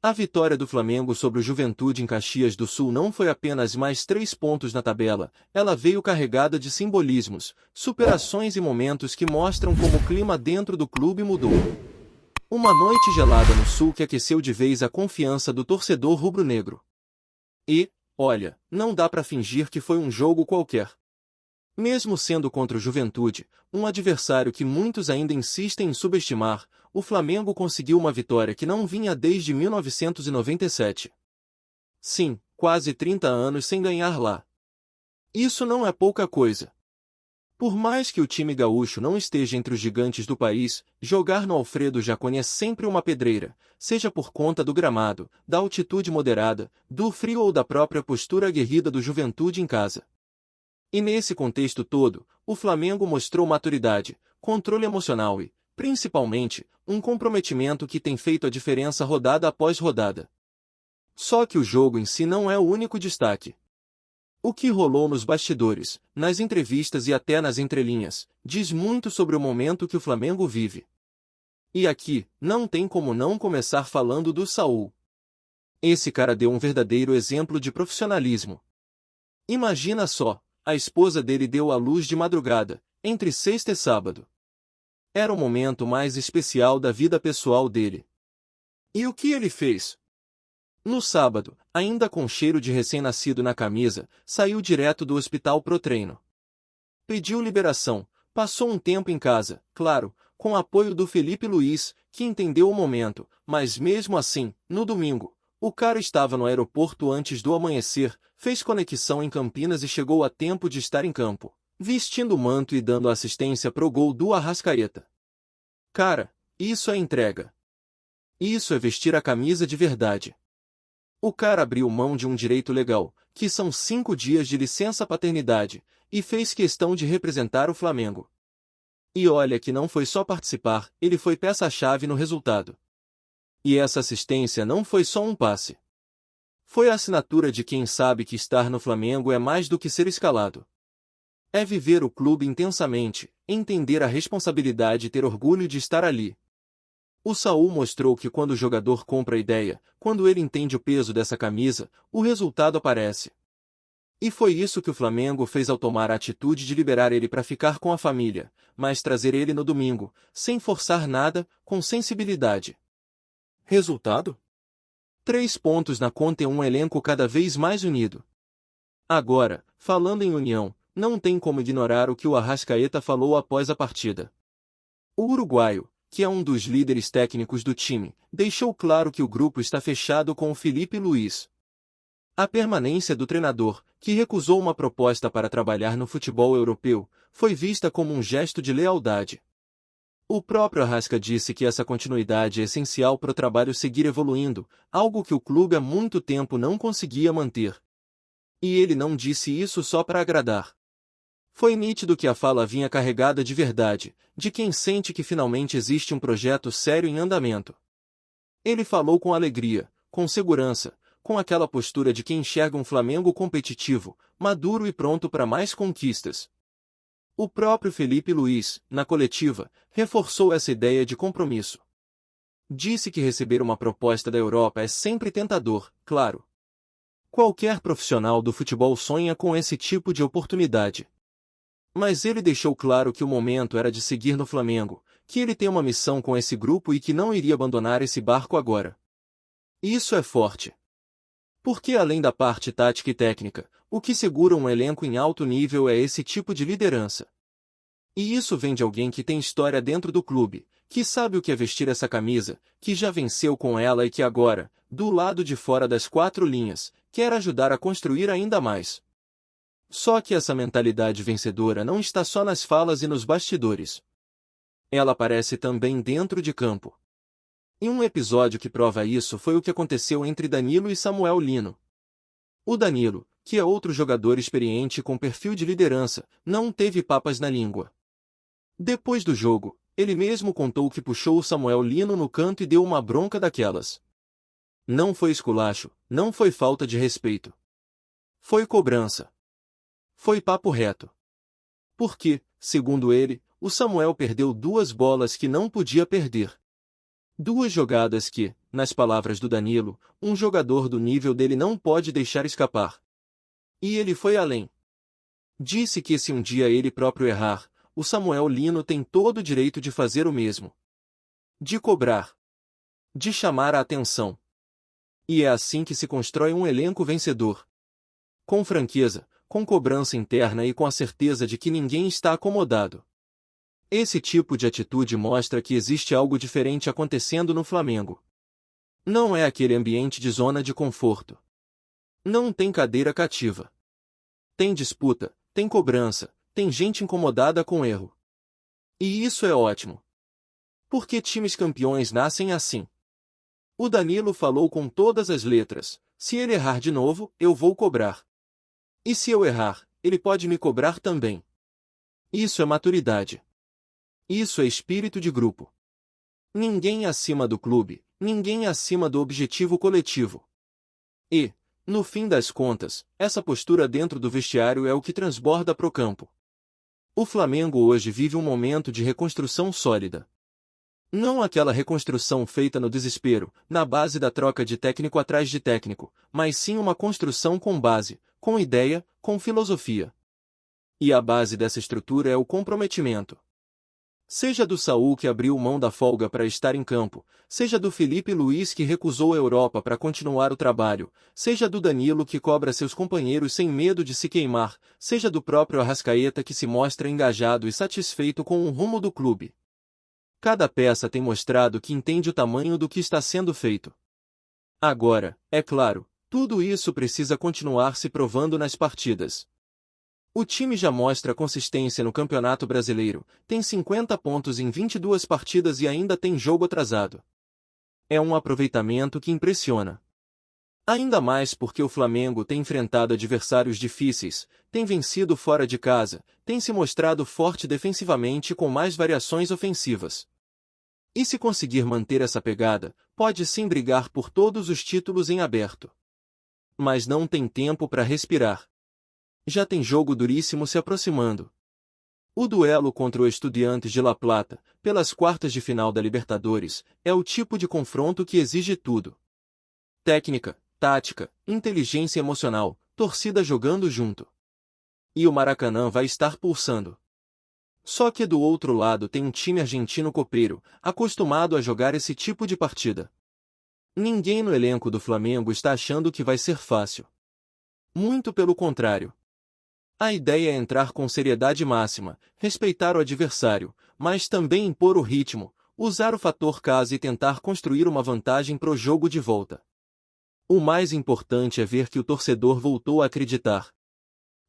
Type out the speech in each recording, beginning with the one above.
A vitória do Flamengo sobre o Juventude em Caxias do Sul não foi apenas mais 3 pontos na tabela, ela veio carregada de simbolismos, superações e momentos que mostram como o clima dentro do clube mudou. Uma noite gelada no Sul que aqueceu de vez a confiança do torcedor rubro-negro. E, olha, não dá para fingir que foi um jogo qualquer. Mesmo sendo contra o Juventude, um adversário que muitos ainda insistem em subestimar, o Flamengo conseguiu uma vitória que não vinha desde 1997. Sim, quase 30 anos sem ganhar lá. Isso não é pouca coisa. Por mais que o time gaúcho não esteja entre os gigantes do país, jogar no Alfredo Jaconi é sempre uma pedreira, seja por conta do gramado, da altitude moderada, do frio ou da própria postura aguerrida do Juventude em casa. E nesse contexto todo, o Flamengo mostrou maturidade, controle emocional e, principalmente, um comprometimento que tem feito a diferença rodada após rodada. Só que o jogo em si não é o único destaque. O que rolou nos bastidores, nas entrevistas e até nas entrelinhas, diz muito sobre o momento que o Flamengo vive. E aqui, não tem como não começar falando do Saul. Esse cara deu um verdadeiro exemplo de profissionalismo. Imagina só, a esposa dele deu à luz de madrugada, entre sexta e sábado. Era o momento mais especial da vida pessoal dele. E o que ele fez? No sábado, ainda com cheiro de recém-nascido na camisa, saiu direto do hospital pro treino. Pediu liberação, passou um tempo em casa, claro, com apoio do Felipe Luiz, que entendeu o momento, mas mesmo assim, no domingo, o cara estava no aeroporto antes do amanhecer, fez conexão em Campinas e chegou a tempo de estar em campo, vestindo o manto e dando assistência pro gol do Arrascaeta. Cara, isso é entrega. Isso é vestir a camisa de verdade. O cara abriu mão de um direito legal, que são 5 dias de licença paternidade, e fez questão de representar o Flamengo. E olha que não foi só participar, ele foi peça-chave no resultado. E essa assistência não foi só um passe. Foi a assinatura de quem sabe que estar no Flamengo é mais do que ser escalado. É viver o clube intensamente, entender a responsabilidade e ter orgulho de estar ali. O Saul mostrou que quando o jogador compra a ideia, quando ele entende o peso dessa camisa, o resultado aparece. E foi isso que o Flamengo fez ao tomar a atitude de liberar ele para ficar com a família, mas trazer ele no domingo, sem forçar nada, com sensibilidade. Resultado? 3 pontos na conta e um elenco cada vez mais unido. Agora, falando em união, não tem como ignorar o que o Arrascaeta falou após a partida. O uruguaio, que é um dos líderes técnicos do time, deixou claro que o grupo está fechado com o Felipe Luiz. A permanência do treinador, que recusou uma proposta para trabalhar no futebol europeu, foi vista como um gesto de lealdade. O próprio Arrasca disse que essa continuidade é essencial para o trabalho seguir evoluindo, algo que o clube há muito tempo não conseguia manter. E ele não disse isso só para agradar. Foi nítido que a fala vinha carregada de verdade, de quem sente que finalmente existe um projeto sério em andamento. Ele falou com alegria, com segurança, com aquela postura de quem enxerga um Flamengo competitivo, maduro e pronto para mais conquistas. O próprio Felipe Luiz, na coletiva, reforçou essa ideia de compromisso. Disse que receber uma proposta da Europa é sempre tentador, claro. Qualquer profissional do futebol sonha com esse tipo de oportunidade. Mas ele deixou claro que o momento era de seguir no Flamengo, que ele tem uma missão com esse grupo e que não iria abandonar esse barco agora. Isso é forte. Porque além da parte tática e técnica, o que segura um elenco em alto nível é esse tipo de liderança. E isso vem de alguém que tem história dentro do clube, que sabe o que é vestir essa camisa, que já venceu com ela e que agora, do lado de fora das 4 linhas, quer ajudar a construir ainda mais. Só que essa mentalidade vencedora não está só nas falas e nos bastidores. Ela aparece também dentro de campo. E um episódio que prova isso foi o que aconteceu entre Danilo e Samuel Lino. O Danilo, que é outro jogador experiente com perfil de liderança, não teve papas na língua. Depois do jogo, ele mesmo contou que puxou o Samuel Lino no canto e deu uma bronca daquelas. Não foi esculacho, não foi falta de respeito. Foi cobrança. Foi papo reto. Porque, segundo ele, o Samuel perdeu 2 bolas que não podia perder. Duas jogadas que, nas palavras do Danilo, um jogador do nível dele não pode deixar escapar. E ele foi além. Disse que se um dia ele próprio errar, o Samuel Lino tem todo o direito de fazer o mesmo. De cobrar. De chamar a atenção. E é assim que se constrói um elenco vencedor. Com franqueza, com cobrança interna e com a certeza de que ninguém está acomodado. Esse tipo de atitude mostra que existe algo diferente acontecendo no Flamengo. Não é aquele ambiente de zona de conforto. Não tem cadeira cativa. Tem disputa, tem cobrança, tem gente incomodada com erro. E isso é ótimo. Porque times campeões nascem assim. O Danilo falou com todas as letras: se ele errar de novo, eu vou cobrar. E se eu errar, ele pode me cobrar também. Isso é maturidade. Isso é espírito de grupo. Ninguém acima do clube, ninguém acima do objetivo coletivo. E, no fim das contas, essa postura dentro do vestiário é o que transborda pro campo. O Flamengo hoje vive um momento de reconstrução sólida. Não aquela reconstrução feita no desespero, na base da troca de técnico atrás de técnico, mas sim uma construção com base, com ideia, com filosofia. E a base dessa estrutura é o comprometimento. Seja do Saul que abriu mão da folga para estar em campo, seja do Felipe Luiz que recusou a Europa para continuar o trabalho, seja do Danilo que cobra seus companheiros sem medo de se queimar, seja do próprio Arrascaeta que se mostra engajado e satisfeito com o rumo do clube. Cada peça tem mostrado que entende o tamanho do que está sendo feito. Agora, é claro, tudo isso precisa continuar se provando nas partidas. O time já mostra consistência no Campeonato Brasileiro, tem 50 pontos em 22 partidas e ainda tem jogo atrasado. É um aproveitamento que impressiona. Ainda mais porque o Flamengo tem enfrentado adversários difíceis, tem vencido fora de casa, tem se mostrado forte defensivamente com mais variações ofensivas. E se conseguir manter essa pegada, pode sim brigar por todos os títulos em aberto. Mas não tem tempo para respirar. Já tem jogo duríssimo se aproximando. O duelo contra o Estudiantes de La Plata, pelas quartas de final da Libertadores, é o tipo de confronto que exige tudo. Técnica, tática, inteligência emocional, torcida jogando junto. E o Maracanã vai estar pulsando. Só que do outro lado tem um time argentino copeiro, acostumado a jogar esse tipo de partida. Ninguém no elenco do Flamengo está achando que vai ser fácil. Muito pelo contrário. A ideia é entrar com seriedade máxima, respeitar o adversário, mas também impor o ritmo, usar o fator casa e tentar construir uma vantagem pro jogo de volta. O mais importante é ver que o torcedor voltou a acreditar.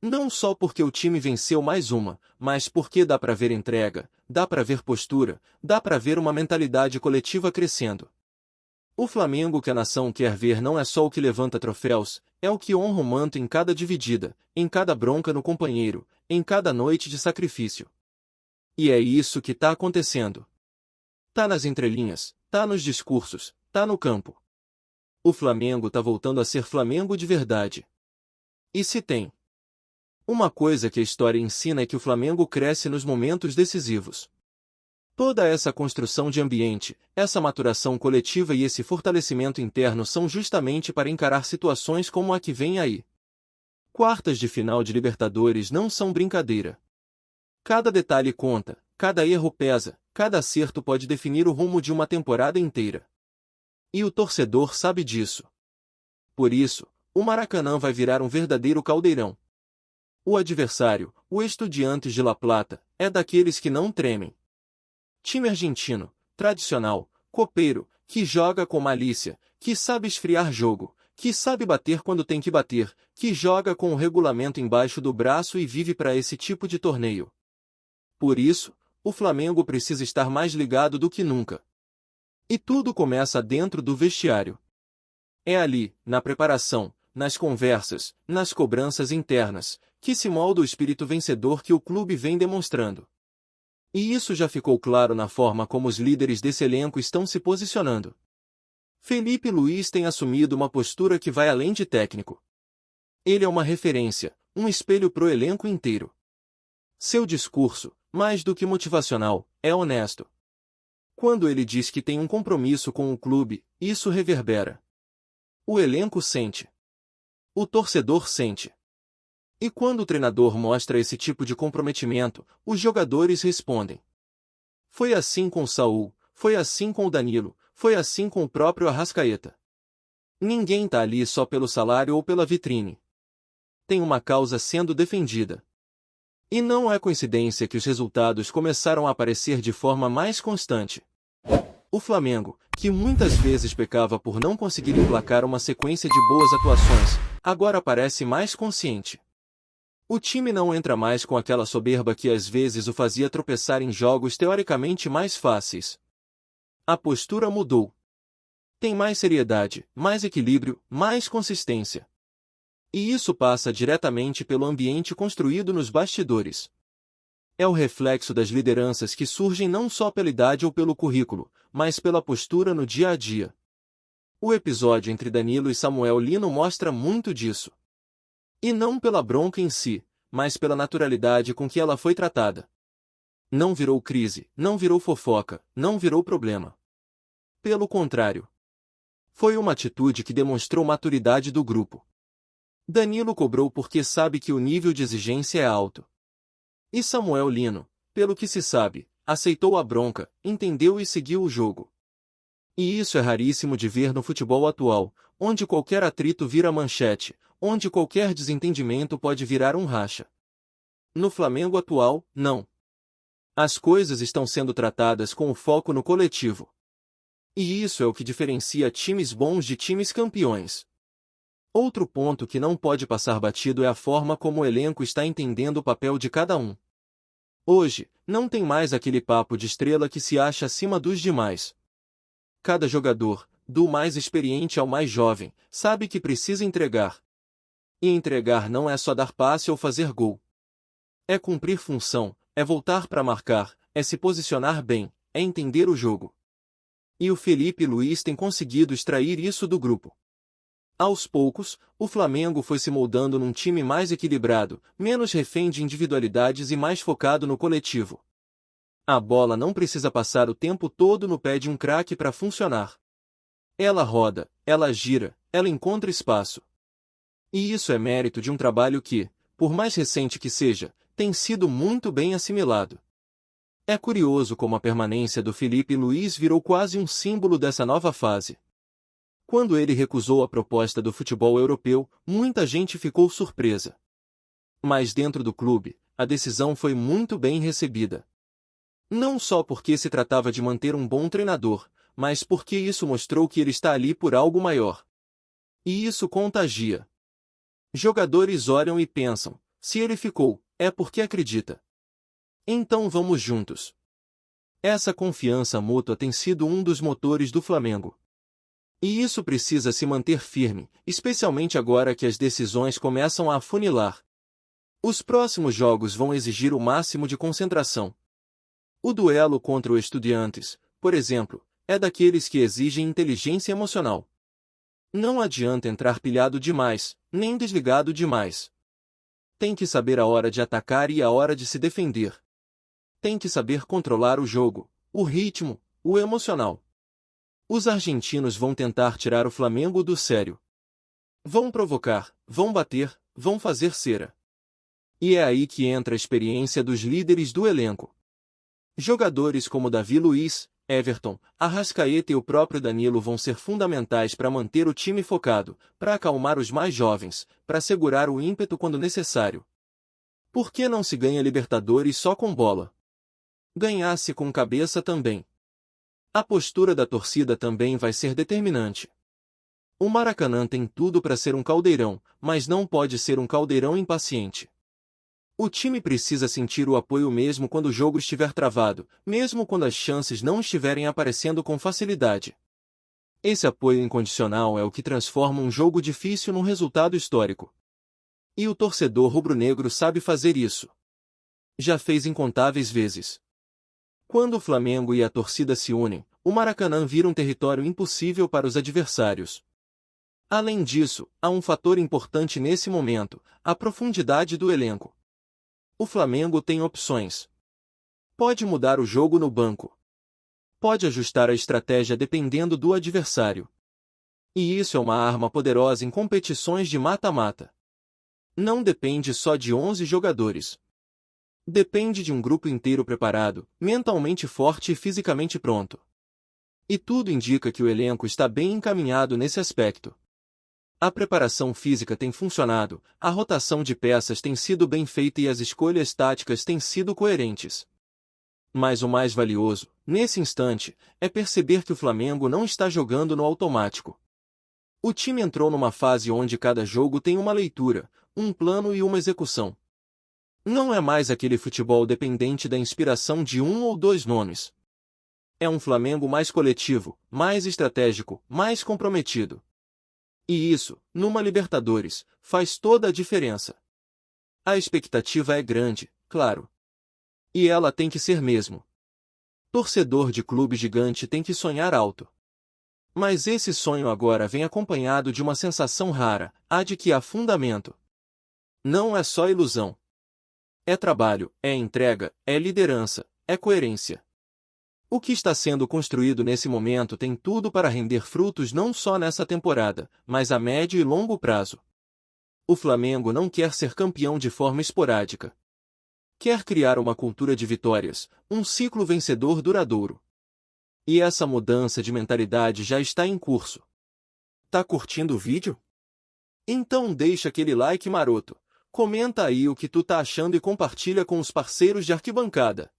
Não só porque o time venceu mais uma, mas porque dá pra ver entrega, dá pra ver postura, dá pra ver uma mentalidade coletiva crescendo. O Flamengo que a nação quer ver não é só o que levanta troféus, é o que honra o manto em cada dividida, em cada bronca no companheiro, em cada noite de sacrifício. E é isso que tá acontecendo. Tá nas entrelinhas, tá nos discursos, tá no campo. O Flamengo tá voltando a ser Flamengo de verdade. E se tem uma coisa que a história ensina é que o Flamengo cresce nos momentos decisivos. Toda essa construção de ambiente, essa maturação coletiva e esse fortalecimento interno são justamente para encarar situações como a que vem aí. Quartas de final de Libertadores não são brincadeira. Cada detalhe conta, cada erro pesa, cada acerto pode definir o rumo de uma temporada inteira. E o torcedor sabe disso. Por isso, o Maracanã vai virar um verdadeiro caldeirão. O adversário, o Estudiantes de La Plata, é daqueles que não tremem. Time argentino, tradicional, copeiro, que joga com malícia, que sabe esfriar jogo, que sabe bater quando tem que bater, que joga com o regulamento embaixo do braço e vive para esse tipo de torneio. Por isso, o Flamengo precisa estar mais ligado do que nunca. E tudo começa dentro do vestiário. É ali, na preparação, nas conversas, nas cobranças internas, que se molda o espírito vencedor que o clube vem demonstrando. E isso já ficou claro na forma como os líderes desse elenco estão se posicionando. Felipe Luiz tem assumido uma postura que vai além de técnico. Ele é uma referência, um espelho pro elenco inteiro. Seu discurso, mais do que motivacional, é honesto. Quando ele diz que tem um compromisso com o clube, isso reverbera. O elenco sente. O torcedor sente. E quando o treinador mostra esse tipo de comprometimento, os jogadores respondem. Foi assim com o Saul, foi assim com o Danilo, foi assim com o próprio Arrascaeta. Ninguém tá ali só pelo salário ou pela vitrine. Tem uma causa sendo defendida. E não é coincidência que os resultados começaram a aparecer de forma mais constante. O Flamengo, que muitas vezes pecava por não conseguir emplacar uma sequência de boas atuações, agora parece mais consciente. O time não entra mais com aquela soberba que às vezes o fazia tropeçar em jogos teoricamente mais fáceis. A postura mudou. Tem mais seriedade, mais equilíbrio, mais consistência. E isso passa diretamente pelo ambiente construído nos bastidores. É o reflexo das lideranças que surgem não só pela idade ou pelo currículo, mas pela postura no dia a dia. O episódio entre Danilo e Samuel Lino mostra muito disso. E não pela bronca em si, mas pela naturalidade com que ela foi tratada. Não virou crise, não virou fofoca, não virou problema. Pelo contrário. Foi uma atitude que demonstrou maturidade do grupo. Danilo cobrou porque sabe que o nível de exigência é alto. E Samuel Lino, pelo que se sabe, aceitou a bronca, entendeu e seguiu o jogo. E isso é raríssimo de ver no futebol atual, onde qualquer atrito vira manchete, onde qualquer desentendimento pode virar um racha. No Flamengo atual, não. As coisas estão sendo tratadas com o foco no coletivo. E isso é o que diferencia times bons de times campeões. Outro ponto que não pode passar batido é a forma como o elenco está entendendo o papel de cada um. Hoje, não tem mais aquele papo de estrela que se acha acima dos demais. Cada jogador, do mais experiente ao mais jovem, sabe que precisa entregar. E entregar não é só dar passe ou fazer gol. É cumprir função, é voltar para marcar, é se posicionar bem, é entender o jogo. E o Felipe Luiz tem conseguido extrair isso do grupo. Aos poucos, o Flamengo foi se moldando num time mais equilibrado, menos refém de individualidades e mais focado no coletivo. A bola não precisa passar o tempo todo no pé de um craque para funcionar. Ela roda, ela gira, ela encontra espaço. E isso é mérito de um trabalho que, por mais recente que seja, tem sido muito bem assimilado. É curioso como a permanência do Felipe Luiz virou quase um símbolo dessa nova fase. Quando ele recusou a proposta do futebol europeu, muita gente ficou surpresa. Mas dentro do clube, a decisão foi muito bem recebida. Não só porque se tratava de manter um bom treinador, mas porque isso mostrou que ele está ali por algo maior. E isso contagia. Jogadores olham e pensam, se ele ficou, é porque acredita. Então vamos juntos. Essa confiança mútua tem sido um dos motores do Flamengo. E isso precisa se manter firme, especialmente agora que as decisões começam a afunilar. Os próximos jogos vão exigir o máximo de concentração. O duelo contra o Estudiantes, por exemplo, é daqueles que exigem inteligência emocional. Não adianta entrar pilhado demais, nem desligado demais. Tem que saber a hora de atacar e a hora de se defender. Tem que saber controlar o jogo, o ritmo, o emocional. Os argentinos vão tentar tirar o Flamengo do sério. Vão provocar, vão bater, vão fazer cera. E é aí que entra a experiência dos líderes do elenco. Jogadores como Davi Luiz, Everton, Arrascaeta e o próprio Danilo vão ser fundamentais para manter o time focado, para acalmar os mais jovens, para segurar o ímpeto quando necessário. Por que não se ganha Libertadores só com bola? Ganhasse com cabeça também. A postura da torcida também vai ser determinante. O Maracanã tem tudo para ser um caldeirão, mas não pode ser um caldeirão impaciente. O time precisa sentir o apoio mesmo quando o jogo estiver travado, mesmo quando as chances não estiverem aparecendo com facilidade. Esse apoio incondicional é o que transforma um jogo difícil num resultado histórico. E o torcedor rubro-negro sabe fazer isso. Já fez incontáveis vezes. Quando o Flamengo e a torcida se unem, o Maracanã vira um território impossível para os adversários. Além disso, há um fator importante nesse momento, a profundidade do elenco. O Flamengo tem opções. Pode mudar o jogo no banco. pode ajustar a estratégia dependendo do adversário. E isso é uma arma poderosa em competições de mata-mata. Não depende só de 11 jogadores. Depende de um grupo inteiro preparado, mentalmente forte e fisicamente pronto. E tudo indica que o elenco está bem encaminhado nesse aspecto. A preparação física tem funcionado, a rotação de peças tem sido bem feita e as escolhas táticas têm sido coerentes. Mas o mais valioso, nesse instante, é perceber que o Flamengo não está jogando no automático. O time entrou numa fase onde cada jogo tem uma leitura, um plano e uma execução. Não é mais aquele futebol dependente da inspiração de um ou dois nomes. É um Flamengo mais coletivo, mais estratégico, mais comprometido. E isso, numa Libertadores, faz toda a diferença. A expectativa é grande, claro. E ela tem que ser mesmo. Torcedor de clube gigante tem que sonhar alto. Mas esse sonho agora vem acompanhado de uma sensação rara, a de que há fundamento. Não é só ilusão. É trabalho, é entrega, é liderança, é coerência. O que está sendo construído nesse momento tem tudo para render frutos não só nessa temporada, mas a médio e longo prazo. O Flamengo não quer ser campeão de forma esporádica. Quer criar uma cultura de vitórias, um ciclo vencedor duradouro. E essa mudança de mentalidade já está em curso. Tá curtindo o vídeo? Então deixa aquele like maroto, comenta aí o que tu tá achando e compartilha com os parceiros de arquibancada.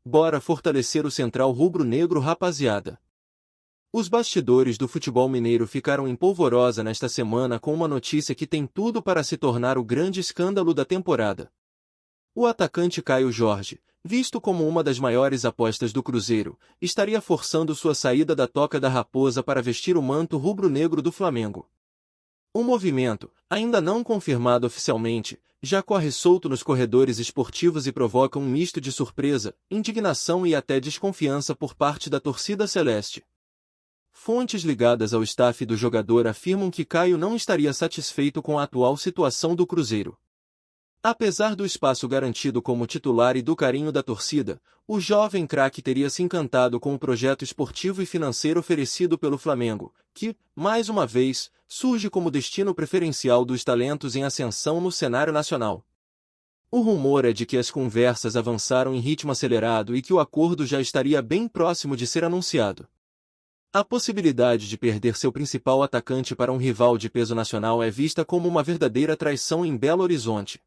Bora fortalecer o Central Rubro-Negro, rapaziada. Os bastidores do futebol mineiro ficaram em polvorosa nesta semana com uma notícia que tem tudo para se tornar o grande escândalo da temporada. O atacante Caio Jorge, visto como uma das maiores apostas do Cruzeiro, estaria forçando sua saída da Toca da Raposa para vestir o manto rubro-negro do Flamengo. O movimento, ainda não confirmado oficialmente, já corre solto nos corredores esportivos e provoca um misto de surpresa, indignação e até desconfiança por parte da torcida celeste. Fontes ligadas ao staff do jogador afirmam que Caio não estaria satisfeito com a atual situação do Cruzeiro. Apesar do espaço garantido como titular e do carinho da torcida, o jovem craque teria se encantado com o projeto esportivo e financeiro oferecido pelo Flamengo, que, mais uma vez, surge como destino preferencial dos talentos em ascensão no cenário nacional. O rumor é de que as conversas avançaram em ritmo acelerado e que o acordo já estaria bem próximo de ser anunciado. A possibilidade de perder seu principal atacante para um rival de peso nacional é vista como uma verdadeira traição em Belo Horizonte.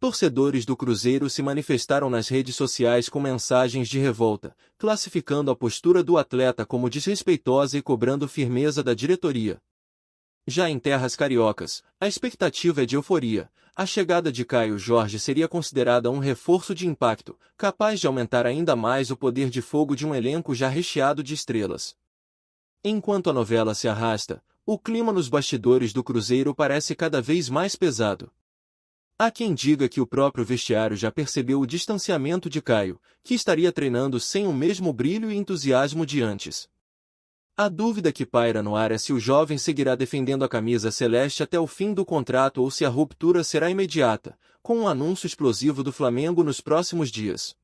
Torcedores do Cruzeiro se manifestaram nas redes sociais com mensagens de revolta, classificando a postura do atleta como desrespeitosa e cobrando firmeza da diretoria. Já em terras cariocas, a expectativa é de euforia. A chegada de Caio Jorge seria considerada um reforço de impacto, capaz de aumentar ainda mais o poder de fogo de um elenco já recheado de estrelas. Enquanto a novela se arrasta, o clima nos bastidores do Cruzeiro parece cada vez mais pesado. Há quem diga que o próprio vestiário já percebeu o distanciamento de Caio, que estaria treinando sem o mesmo brilho e entusiasmo de antes. A dúvida que paira no ar é se o jovem seguirá defendendo a camisa celeste até o fim do contrato ou se a ruptura será imediata, com um anúncio explosivo do Flamengo nos próximos dias.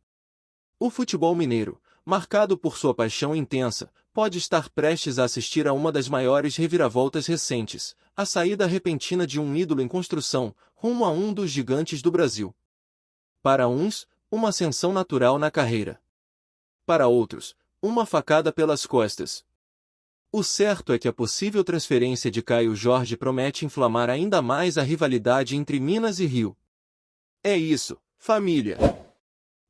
O futebol mineiro, marcado por sua paixão intensa, pode estar prestes a assistir a uma das maiores reviravoltas recentes, a saída repentina de um ídolo em construção, rumo a um dos gigantes do Brasil. Para uns, uma ascensão natural na carreira. Para outros, uma facada pelas costas. O certo é que a possível transferência de Caio Jorge promete inflamar ainda mais a rivalidade entre Minas e Rio. É isso, família!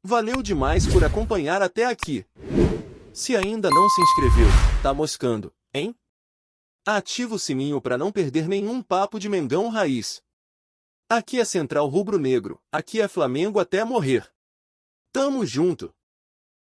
Valeu demais por acompanhar até aqui! Se ainda não se inscreveu, tá moscando, hein? Ativa o sininho para não perder nenhum papo de Mengão Raiz. Aqui é Central Rubro-Negro, aqui é Flamengo até morrer. Tamo junto!